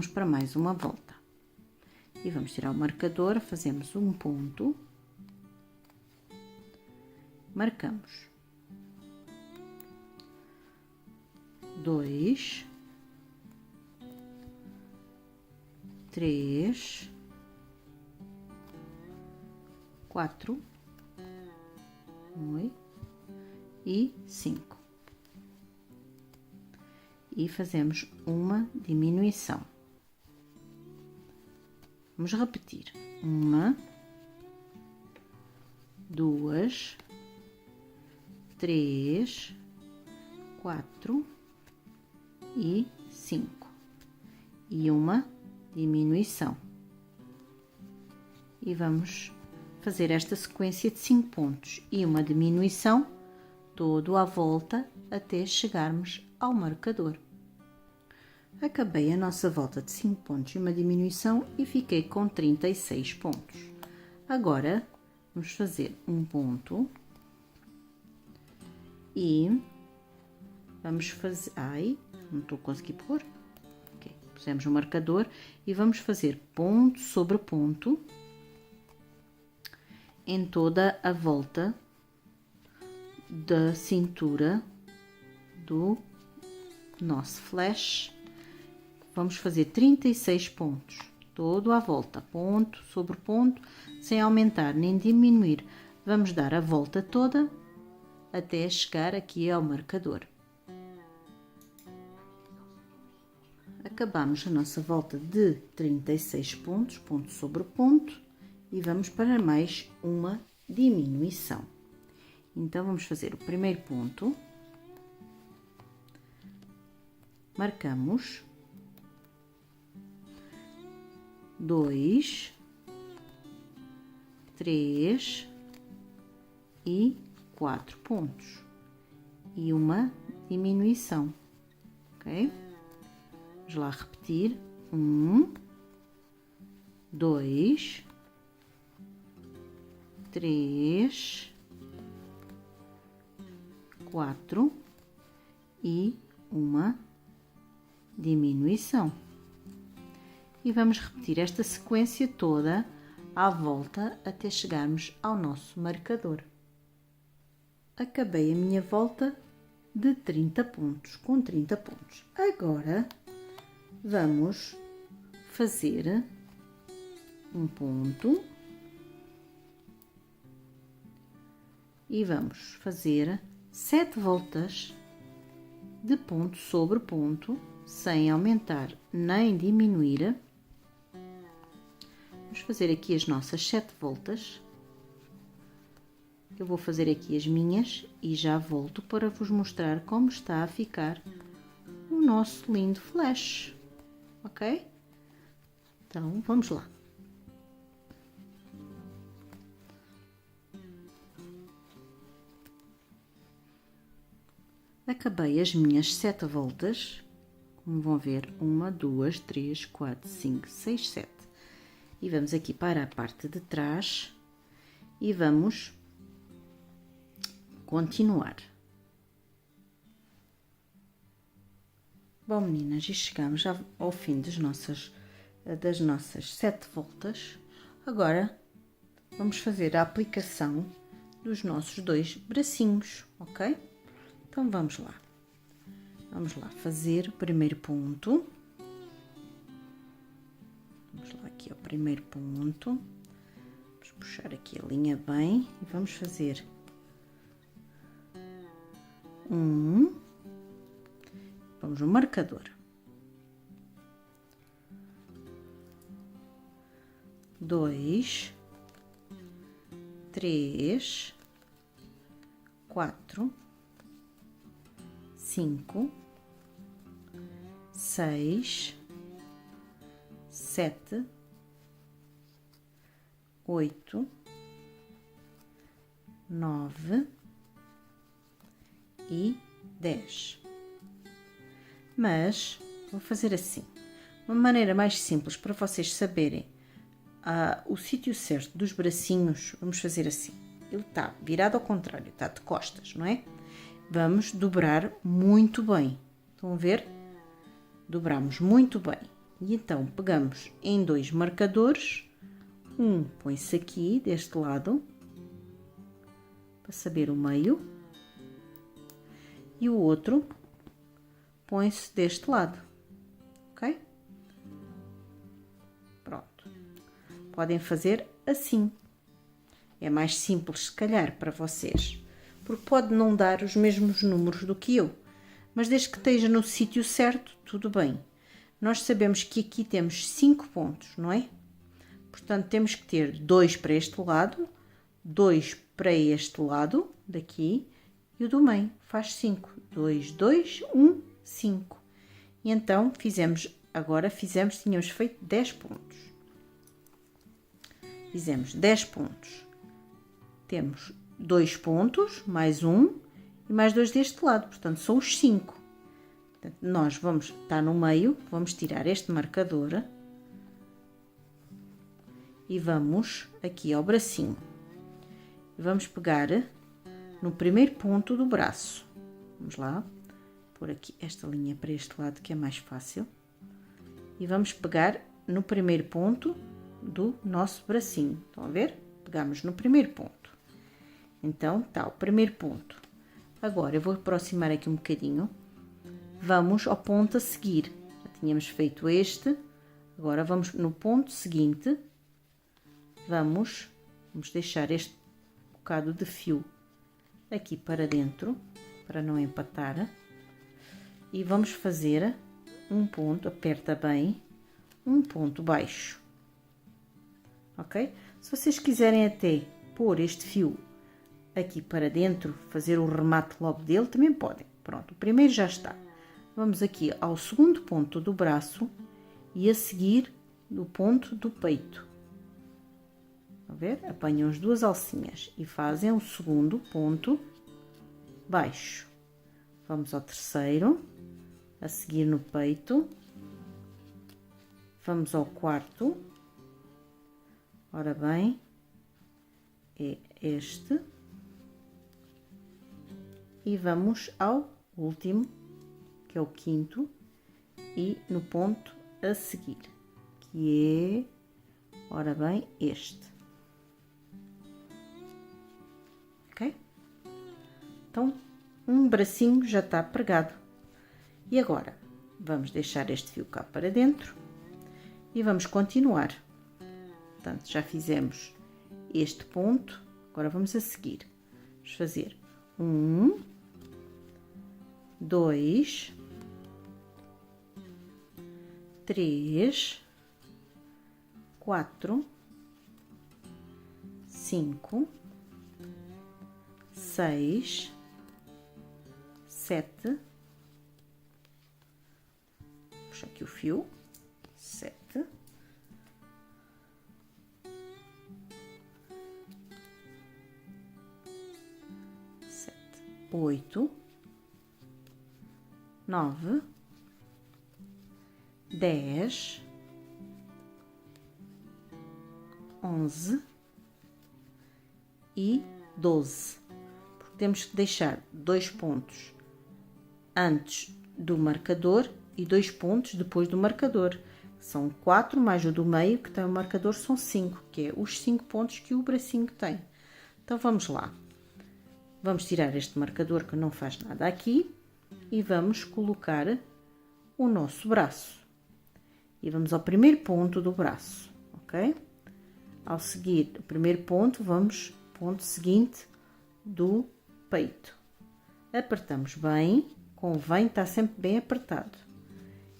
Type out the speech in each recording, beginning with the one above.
vamos para mais uma volta. E vamos tirar o marcador, fazemos um ponto, marcamos 2, 3, 4, e 5. E fazemos uma diminuição. Vamos repetir. 1, 2, 3, 4 e 5. E uma diminuição. E vamos fazer esta sequência de 5 pontos e uma diminuição todo à volta até chegarmos ao marcador. Acabei a nossa volta de 5 pontos e uma diminuição e fiquei com 36 pontos. Agora vamos fazer um ponto e vamos fazer... Ai, não estou a conseguir pôr. Okay. Pusemos o marcador e vamos fazer ponto sobre ponto em toda a volta da cintura do nosso flash. Vamos fazer 36 pontos, todo à volta, ponto sobre ponto, sem aumentar nem diminuir. Vamos dar a volta toda até chegar aqui ao marcador. Acabamos a nossa volta de 36 pontos, ponto sobre ponto, e vamos para mais uma diminuição. Então, vamos fazer o primeiro ponto, marcamos 2, 3 e 4 pontos e uma diminuição, ok? Vamos lá repetir. 1, 2, 3, 4 e uma diminuição. E vamos repetir esta sequência toda à volta até chegarmos ao nosso marcador. Acabei a minha volta de 30 pontos, com 30 pontos. Agora vamos fazer um ponto e vamos fazer 7 voltas de ponto sobre ponto, sem aumentar nem diminuir. Vamos fazer aqui as nossas 7 voltas. Eu vou fazer aqui as minhas e já volto para vos mostrar como está a ficar o nosso lindo flash, ok? Então, vamos lá. Acabei as minhas 7 voltas, como vão ver, 1, 2, 3, 4, 5, 6, 7. E vamos aqui para a parte de trás e vamos continuar. Bom, meninas, e chegamos ao fim das nossas 7 voltas. Agora vamos fazer a aplicação dos nossos 2 bracinhos, ok? Então vamos lá. Vamos lá fazer o primeiro ponto. Vamos lá aqui ao primeiro ponto. Vamos puxar aqui a linha bem e vamos fazer vamos no marcador. 2, 3, 4, 5, 6, 7, 8, 9 e 10. Mas vou fazer assim, uma maneira mais simples para vocês saberem o sítio certo dos bracinhos. Vamos fazer assim, ele está virado ao contrário, está de costas, não é? Vamos dobrar muito bem, estão a ver? Dobramos muito bem E então, pegamos em 2 marcadores, um põe-se aqui, deste lado, para saber o meio, e o outro põe-se deste lado, ok? Pronto. Podem fazer assim. É mais simples, se calhar, para vocês, porque pode não dar os mesmos números do que eu, mas desde que esteja no sítio certo, tudo bem. Nós sabemos que aqui temos 5 pontos, não é? Portanto, temos que ter 2 para este lado, 2 para este lado, daqui, e o do meio faz 5. 2, 2, 1, 5. E então, tínhamos feito 10 pontos. Fizemos 10 pontos. Temos 2 pontos, mais um, e mais 2 deste lado, portanto, são os 5. Portanto, nós vamos estar no meio, vamos tirar este marcador e vamos aqui ao bracinho. Vamos pegar no primeiro ponto do braço. Vamos lá, pôr aqui esta linha para este lado que é mais fácil. E vamos pegar no primeiro ponto do nosso bracinho. Estão a ver? Pegamos no primeiro ponto. Então, tá, o primeiro ponto. Agora, eu vou aproximar aqui um bocadinho. Vamos ao ponto a seguir. Já tínhamos feito este. Agora, vamos no ponto seguinte. Vamos deixar este bocado de fio aqui para dentro, para não empatar. E vamos fazer um ponto, aperta bem, um ponto baixo. Ok? Se vocês quiserem até pôr este fio aqui para dentro, fazer o remate logo dele, também podem. Pronto, o primeiro já está. Vamos aqui ao segundo ponto do braço e a seguir do ponto do peito. A ver? Apanham as 2 alcinhas e fazem o segundo ponto baixo. Vamos ao terceiro, a seguir no peito. Vamos ao quarto. Ora bem, é este. E vamos ao último, que é o quinto, e no ponto a seguir, que é, ora bem, este. Ok? Então, um bracinho já está pregado. E agora, vamos deixar este fio cá para dentro e vamos continuar. Portanto, já fizemos este ponto, agora vamos a seguir. Vamos fazer 1, 2, 3, 4, 5, 6, 7, puxa aqui o fio, 7, 8, 9, 10, 11 e 12. Porque temos que deixar 2 pontos antes do marcador e 2 pontos depois do marcador. São 4 mais o do meio, que tem o marcador, são 5, que é os 5 pontos que o bracinho tem. Então, vamos lá. Vamos tirar este marcador que não faz nada aqui e vamos colocar o nosso braço. E vamos ao primeiro ponto do braço, ok? Ao seguir o primeiro ponto, vamos ponto seguinte do peito. Apertamos bem, convém estar sempre bem apertado.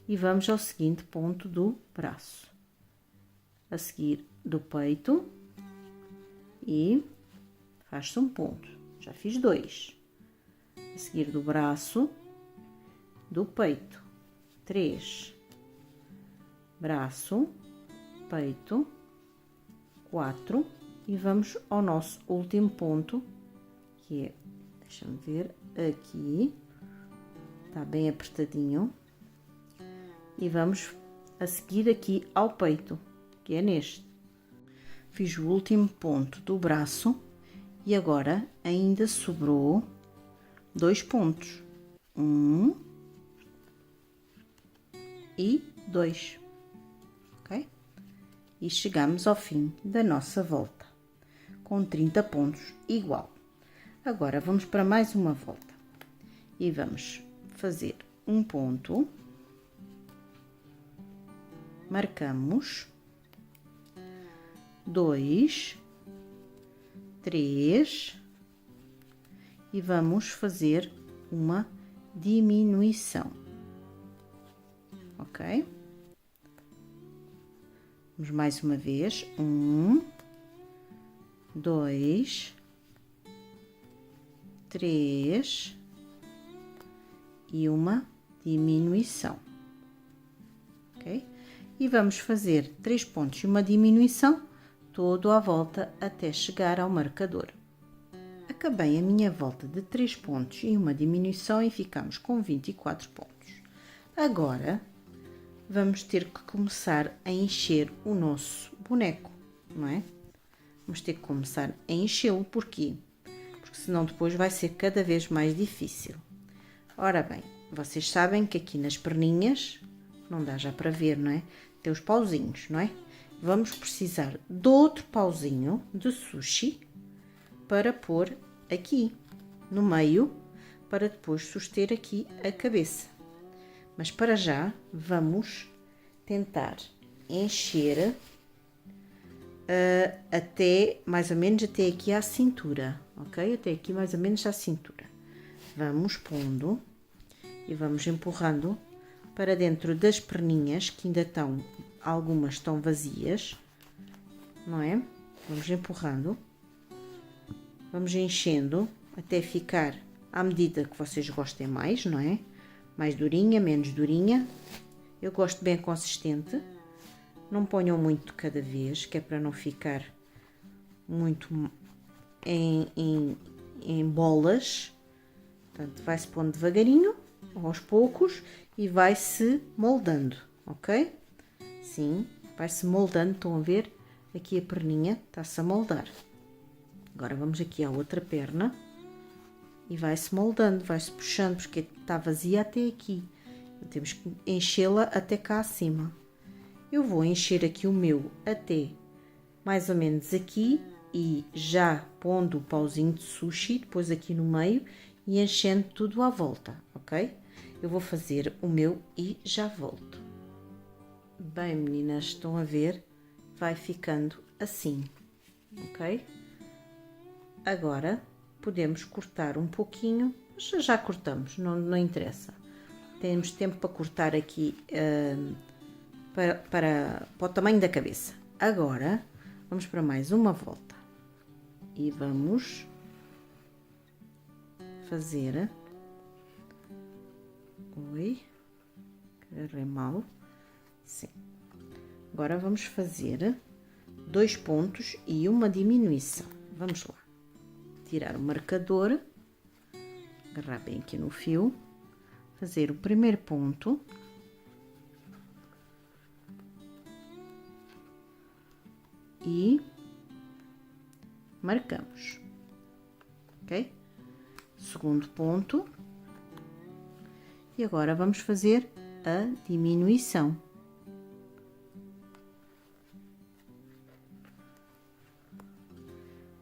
E vamos ao seguinte ponto do braço. A seguir do peito e faz-se um ponto. Já fiz 2. A seguir do braço, do peito, 3. Braço, peito, 4. E vamos ao nosso último ponto, que é, deixa-me ver, aqui. Está bem apertadinho. E vamos a seguir aqui ao peito, que é neste. Fiz o último ponto do braço. E agora ainda sobrou 2 pontos, 1 e 2. E chegamos ao fim da nossa volta, com 30 pontos igual. Agora, vamos para mais uma volta. E vamos fazer um ponto. Marcamos. 2, 3. E vamos fazer uma diminuição. Ok? Vamos mais uma vez. 1, 2, 3 e uma diminuição. Ok? E vamos fazer 3 pontos e uma diminuição todo à volta até chegar ao marcador. Acabei a minha volta de 3 pontos e uma diminuição e ficamos com 24 pontos. Agora, vamos ter que começar a encher o nosso boneco, não é? Vamos ter que começar a enchê-lo, porquê? Porque senão depois vai ser cada vez mais difícil. Ora bem, vocês sabem que aqui nas perninhas, não dá já para ver, não é? Tem os pauzinhos, não é? Vamos precisar de outro pauzinho de sushi para pôr aqui no meio, para depois suster aqui a cabeça. Mas para já vamos tentar encher até mais ou menos até aqui à cintura, ok? Até aqui mais ou menos à cintura. Vamos pondo e vamos empurrando para dentro das perninhas, que ainda estão, algumas estão vazias, não é? Vamos empurrando, vamos enchendo até ficar à medida que vocês gostem mais, não é? Mais durinha, menos durinha. Eu gosto bem consistente. Não ponham muito de cada vez, que é para não ficar muito em bolas. Portanto, vai-se pondo devagarinho, aos poucos, e vai-se moldando, ok? Sim, vai-se moldando, estão a ver? Aqui a perninha está-se a moldar. Agora vamos aqui à outra perna e vai-se moldando, vai-se puxando, porque está vazia até aqui. Temos que enchê-la até cá acima. Eu vou encher aqui o meu até mais ou menos aqui e já pondo o pauzinho de sushi, depois aqui no meio e enchendo tudo à volta, ok? Eu vou fazer o meu e já volto. Bem, meninas, estão a ver? Vai ficando assim, ok? Agora podemos cortar um pouquinho, já cortamos, não interessa. Temos tempo para cortar aqui para o tamanho da cabeça. Agora vamos para mais uma volta e vamos fazer. Oi, agarrei mal. Sim. Agora vamos fazer 2 pontos e uma diminuição. Vamos lá. Tirar o marcador, agarrar bem aqui no fio, fazer o primeiro ponto. E marcamos, ok? Segundo ponto. E agora vamos fazer a diminuição.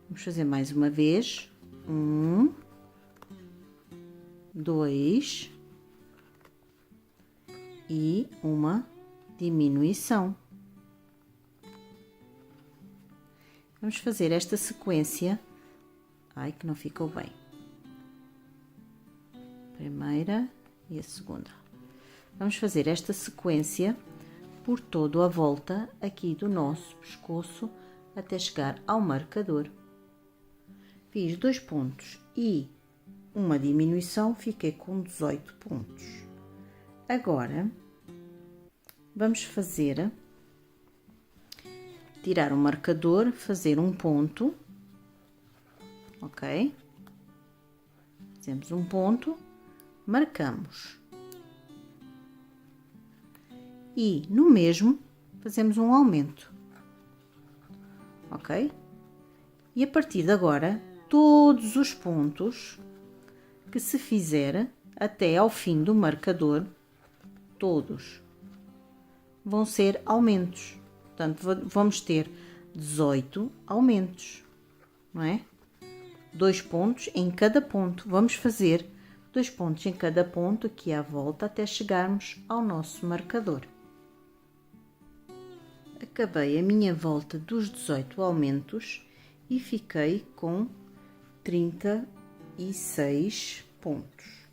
Vamos fazer mais uma vez. 1, 2 e uma diminuição. Vamos fazer esta sequência. Ai, que não ficou bem. Primeira e a segunda. Vamos fazer esta sequência por toda a volta aqui do nosso pescoço até chegar ao marcador. Fiz 2 pontos e uma diminuição, fiquei com 18 pontos. Agora, vamos fazer, tirar o marcador, fazer um ponto, ok? Fazemos um ponto, marcamos. E no mesmo, fazemos um aumento, ok? E a partir de agora, todos os pontos que se fizer até ao fim do marcador, todos vão ser aumentos, Portanto, vamos ter 18 aumentos, não é? 2 pontos em cada ponto. Vamos fazer 2 pontos em cada ponto aqui à volta até chegarmos ao nosso marcador. Acabei a minha volta dos 18 aumentos e fiquei com 36 pontos.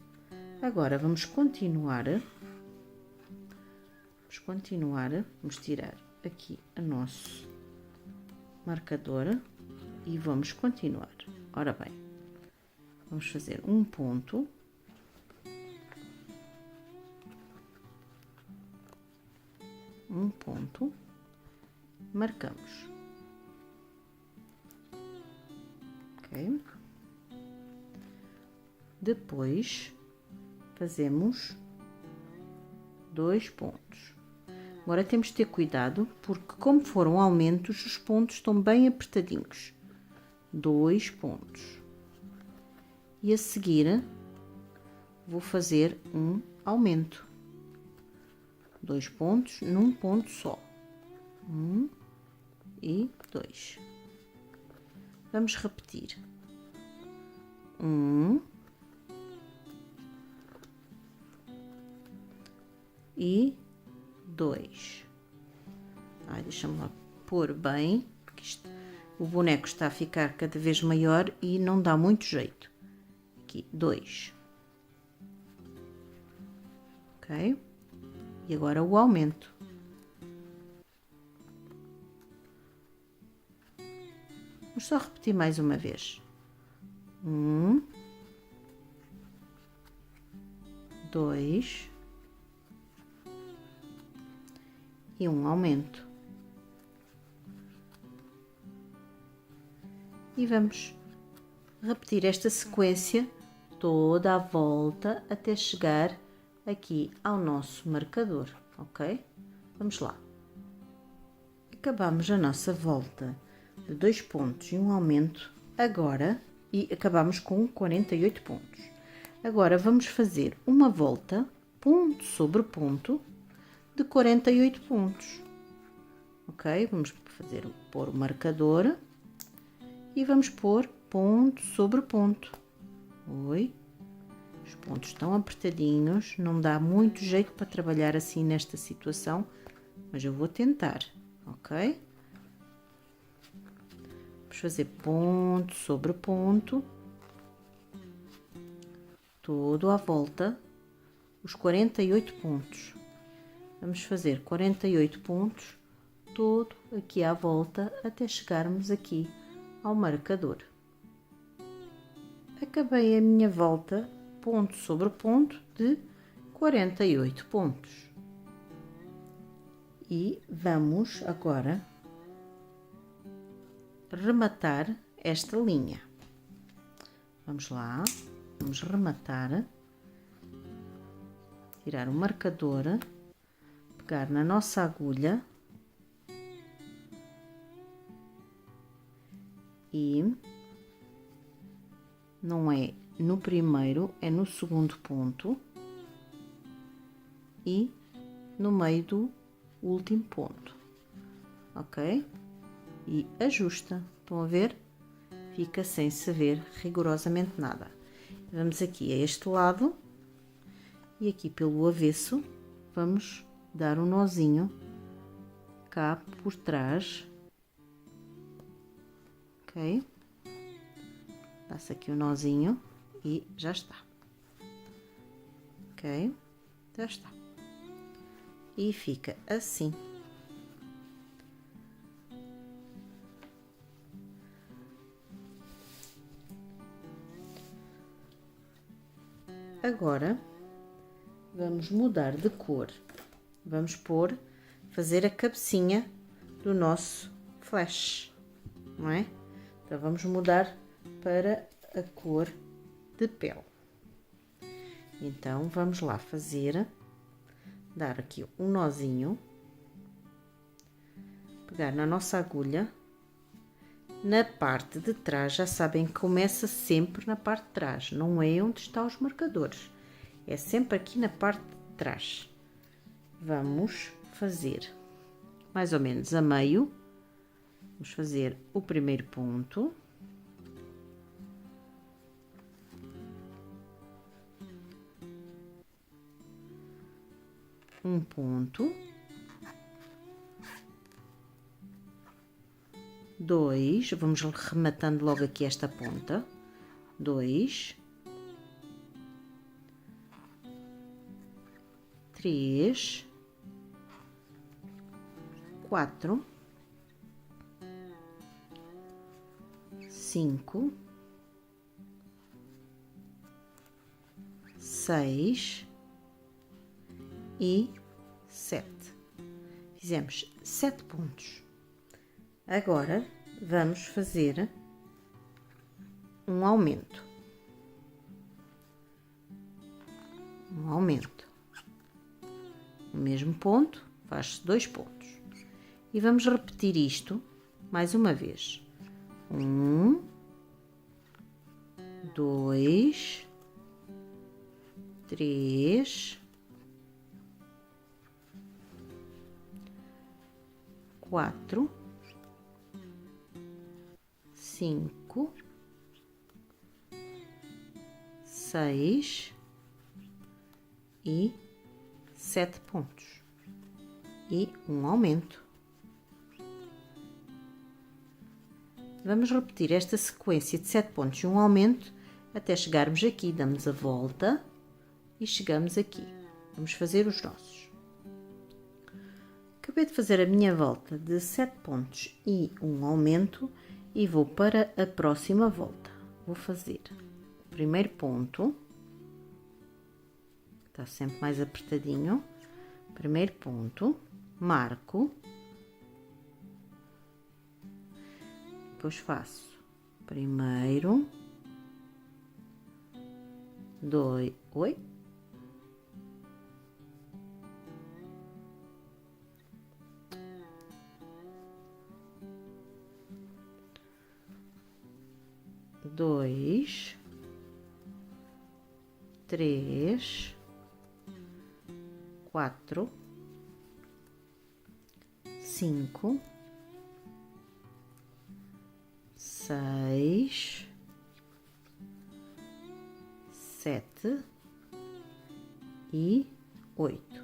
Agora vamos continuar. Vamos tirar aqui o nosso marcador e vamos continuar. Ora bem, vamos fazer um ponto. Um ponto. Marcamos. Ok? Depois fazemos 2 pontos. Agora temos de ter cuidado, porque como foram aumentos, os pontos estão bem apertadinhos. 2 pontos. E a seguir, vou fazer um aumento. 2 pontos num ponto só. 1 e 2. Vamos repetir. 1 e 2. Deixa-me lá pôr bem, porque o boneco está a ficar cada vez maior e não dá muito jeito. Aqui, 2. Ok? E agora o aumento. Vamos só repetir mais uma vez. 1, 2 e um aumento. E vamos repetir esta sequência toda à volta até chegar aqui ao nosso marcador, ok? Vamos lá. Acabamos a nossa volta de 2 pontos e um aumento agora e acabamos com 48 pontos. Agora vamos fazer uma volta ponto sobre ponto de 48 pontos, ok? Vamos pôr o marcador e vamos pôr ponto sobre ponto. Oi, os pontos estão apertadinhos, não dá muito jeito para trabalhar assim nesta situação, mas eu vou tentar, ok? Vamos fazer ponto sobre ponto, todo à volta, os 48 pontos. Vamos fazer 48 pontos, todo aqui à volta, até chegarmos aqui ao marcador. Acabei a minha volta, ponto sobre ponto, de 48 pontos. E vamos agora rematar esta linha. Vamos lá, vamos rematar, tirar o marcador, pegar na nossa agulha e não é no primeiro, é no segundo ponto e no meio do último ponto, ok? E ajusta, estão a ver? Fica sem se ver rigorosamente nada. Vamos aqui a este lado e aqui pelo avesso vamos dar um nozinho cá por trás, ok? Dá-se aqui o nozinho e já está, ok? Já está. E fica assim. Agora vamos mudar de cor. Vamos fazer a cabecinha do nosso flash, não é? Então vamos mudar para a cor de pele. Então vamos lá dar aqui um nozinho, pegar na nossa agulha, na parte de trás, já sabem que começa sempre na parte de trás, não é onde estão os marcadores, é sempre aqui na parte de trás. Vamos fazer mais ou menos a meio. Vamos fazer o primeiro ponto. Um ponto. 2, vamos rematando logo aqui esta ponta. 2, 3, 4, 5, 6 e 7. Fizemos 7 pontos. Agora vamos fazer um aumento. Um aumento. No mesmo ponto, faz-se 2 pontos. E vamos repetir isto mais uma vez. 1, 2, 3, 4, 5, 6 e 7 pontos. E um aumento. Vamos repetir esta sequência de 7 pontos e um aumento até chegarmos aqui. Damos a volta e chegamos aqui. Vamos fazer os nossos. Acabei de fazer a minha volta de 7 pontos e um aumento e vou para a próxima volta. Vou fazer o primeiro ponto. Está sempre mais apertadinho. Primeiro ponto, marco. Depois faço primeiro, 2, oi, dois, 3, 4, 5, 6, 7 e 8.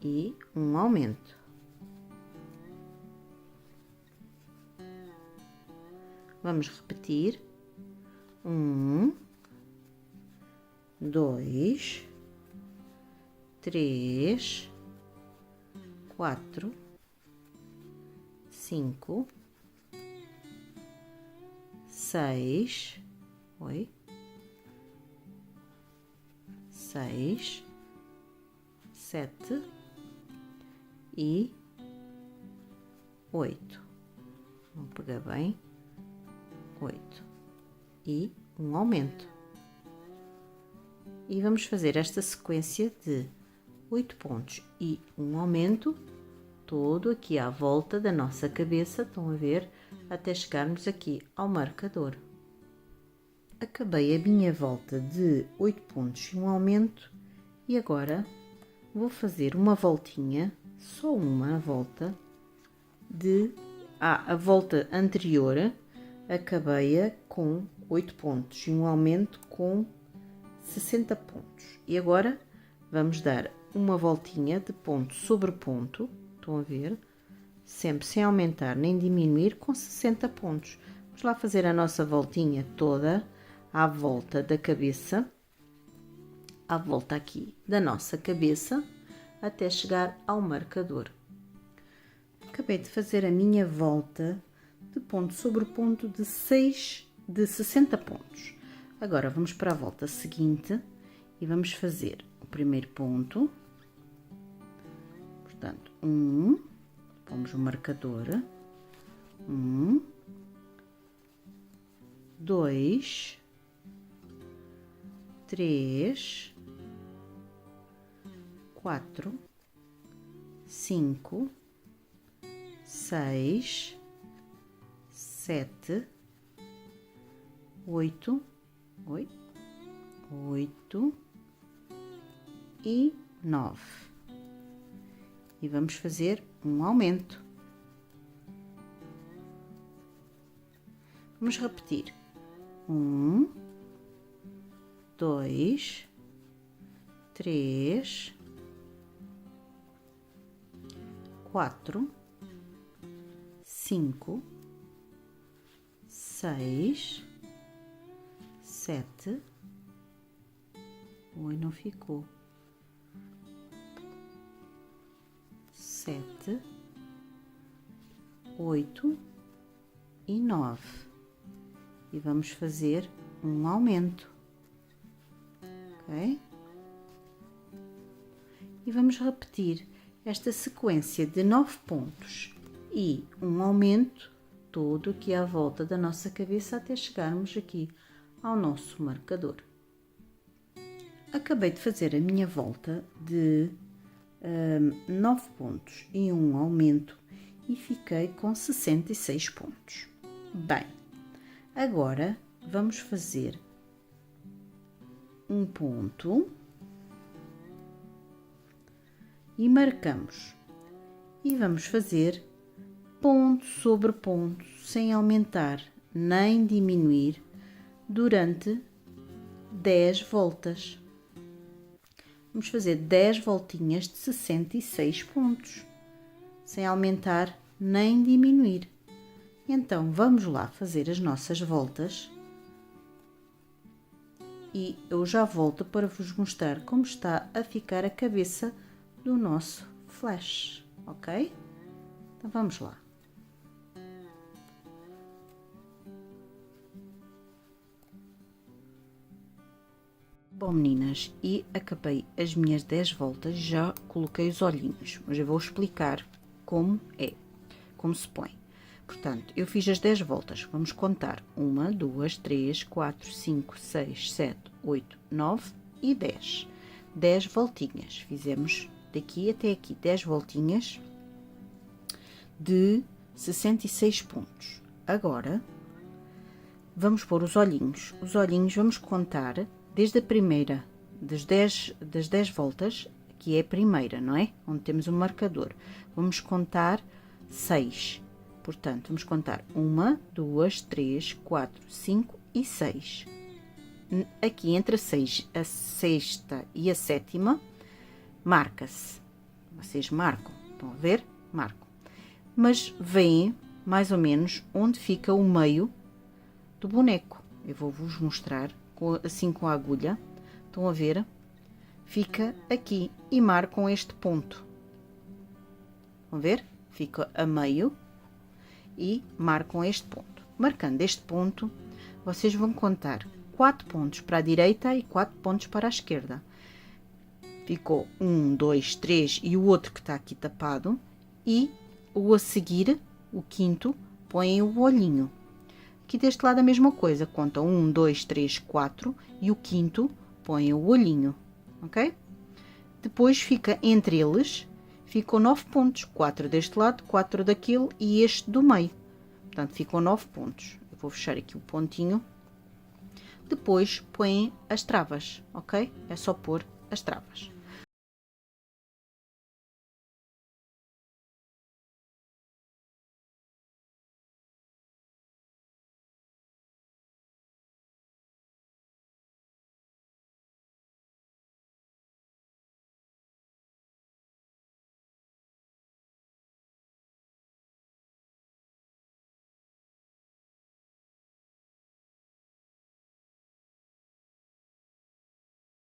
E um aumento. Vamos repetir. 1, 2, 3, 4, 5, 6, oi, 6, 7 e 8. Vamos pegar bem, 8 e um aumento. E vamos fazer esta sequência de 8 pontos e um aumento todo aqui à volta da nossa cabeça, estão a ver, até chegarmos aqui ao marcador. Acabei a minha volta de 8 pontos e um aumento e agora vou fazer uma voltinha, só uma volta de a volta anterior, acabei-a com 8 pontos e um aumento com 60 pontos. E agora vamos dar uma voltinha de ponto sobre ponto, estão a ver? Sempre sem aumentar nem diminuir, com 60 pontos. Vamos lá fazer a nossa voltinha toda à volta da cabeça, à volta aqui da nossa cabeça, até chegar ao marcador. Acabei de fazer a minha volta de ponto sobre ponto de 60 pontos. Agora vamos para a volta seguinte e vamos fazer o primeiro ponto. Portanto, pomos o marcador. 1, 2, 3, 4, 5, 6, 7, 8, 8 e 9. e vamos fazer um aumento. Vamos repetir. 1, 2, 3, 4, 5, 6, 7. Oi, não ficou. 7, 8 e 9. E vamos fazer um aumento, ok? E vamos repetir esta sequência de 9 pontos e um aumento todo aqui à volta da nossa cabeça até chegarmos aqui ao nosso marcador. Acabei de fazer a minha volta de 9 pontos e um aumento e fiquei com 66 pontos. Bem, agora vamos fazer um ponto e marcamos. E vamos fazer ponto sobre ponto, sem aumentar nem diminuir, durante 10 voltas. Vamos fazer 10 voltinhas de 66 pontos, sem aumentar nem diminuir. Então, vamos lá fazer as nossas voltas e eu já volto para vos mostrar como está a ficar a cabeça do nosso flash, ok? Então, vamos lá. Bom, meninas, e acabei as minhas 10 voltas, já coloquei os olhinhos, mas eu vou explicar como se põe. Portanto, eu fiz as 10 voltas, vamos contar 1, 2, 3, 4, 5, 6, 7, 8, 9 e 10. 10 voltinhas, fizemos daqui até aqui 10 voltinhas de 66 pontos. Agora, vamos pôr os olhinhos vamos contar desde a primeira, das 10 voltas, que é a primeira, não é? Onde temos o marcador. Vamos contar 6. Portanto, vamos contar 1, 2, 3, 4, 5 e 6. Aqui entre a sexta e a sétima, marca-se. Vocês marcam, estão a ver? Marcam. Mas veem mais ou menos onde fica o meio do boneco. Eu vou-vos mostrar assim com a agulha. Estão a ver? Fica aqui e marcam este ponto. Vão ver? Fica a meio e marcam este ponto. Marcando este ponto, vocês vão contar 4 pontos para a direita e 4 pontos para a esquerda. Ficou 1, 2, 3 e o outro que está aqui tapado. E o a seguir, o quinto, põem o olhinho. Aqui deste lado a mesma coisa, contam 1, 2, 3, 4 e o quinto põem o olhinho, ok? Depois fica entre eles, ficam 9 pontos, 4 deste lado, 4 daquele e este do meio. Portanto, ficam 9 pontos. Eu vou fechar aqui o pontinho. Depois põem as travas, ok? É só pôr as travas.